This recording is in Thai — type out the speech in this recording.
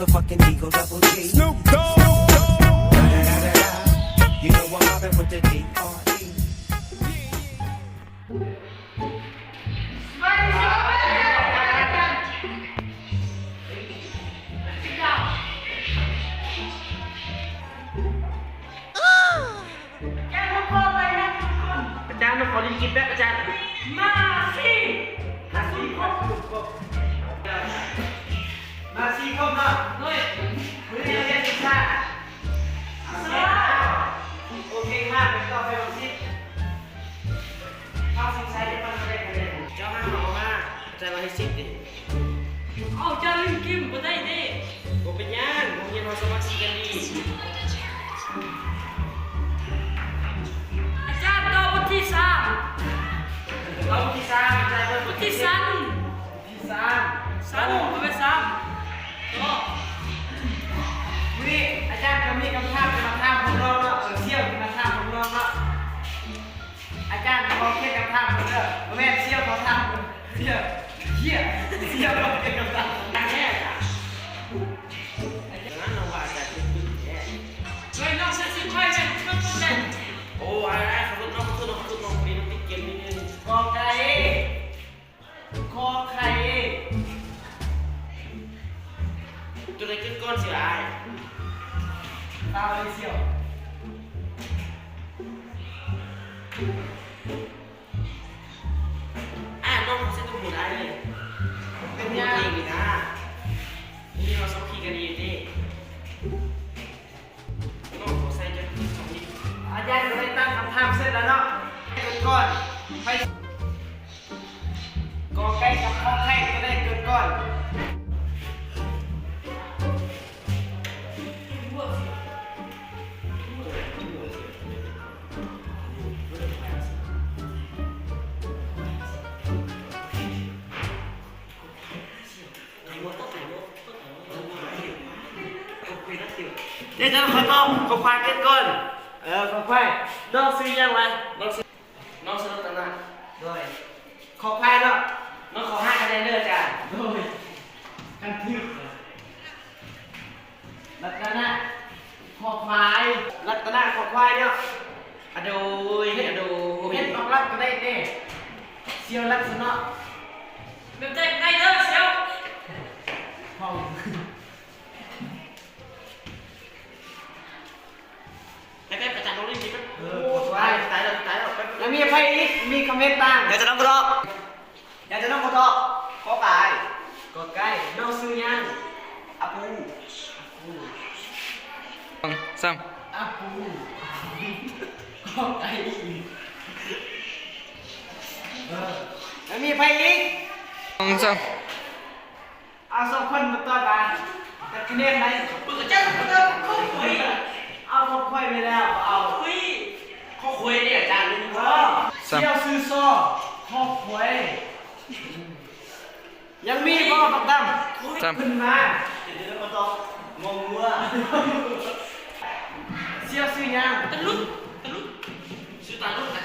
motherfucking Eagle Double G. Snoop Dogg. You know I'm mobbing with the D.R.E.อาจารย์มาขอลิงกินแป๊บอาจารย์มาสิมาสิครบมาสิครบเนาะเฮ้ยวันนี้เราเรียนศึกษาโอเคมากเป็นต่อไปวันที่เข้าสิงใช้ได้ปันได้กันเลยเจ้าห้ามออกมาอาจารย์มาให้สิบดิเอาอาจารย์ลิงกินมาได้ดิผมเป็นย่างผมเรียนมาสมัครสิกันดีเราที่สามใจเป็นที่สามเป็นสามก็วิอาจารย์จะมีคำถามจะมาถามของเราเนาะเชี่ยวจะมาถามของเราเนาะอาจารย์ขอแค่คำถามของเราแม่เชี่ยวขอถามเชี่ยวเราเป็นคำถามแค่จ้ะนั้นเราว่าจะเป็นแค่เฮ้ยน้องเสียใจไหมโอ้ไอ้ขอบคุณน้องปีนติดเกมนิดนึงกอไก่คอไข่ตัวไหนขึ้นก้อนเสียไอ้ตาเลยเสียวน้องเส้นตัวหมุนไอ้เลยเป็นยังไงนะนี่เราซ้อมขี่กันดีดิน้องขอใส่จะสองนิดอาจารย์ก็ได้ตั้งคำถามเสร็จแล้วเนาะก่อนไปกอไก่กับคอไข่ก็ได้เกิดก่อนเดี๋ยวจะขอตอบขอควายเกิดก่อนขอควายน้องซื้อยังไงน้องซื้อตั้งนานด้วยขอควายเนาะน้องขอ5คะแนนเด้อจ้ะด้วยกันทึกลักษณะขอควายลักษณะขอควายเนาะอะโดยเห็นออกรับก็ได้เด้เสียวลักษณะเป็นเด็กไงเด้อเสียวห้องใกล้ๆประจันน้องลิงจริงไหมตายแล้วมีใครอีกมีคอมเมนต์บ้างอยากจะน้องกระโดดขอไก่น้องซื้อยังอาปูซ้ำอาปูขอไก่แล้วมีใครอีกซ้ำเอาสองคนมาต่อกันแต่คะแนนไหนปึกจ้าเขาคุยเอาเขาคุยไปแล้วเอาเขาคุยเนี่ยอาจารย์เลยเที่ยวซื้อซ่อเขาคุยยังมีพ่อปักดำขึ้นมาเดี๋ยวมาต่องงวัวเที่ยวซื้อยังตะลุซื้อตาลุอา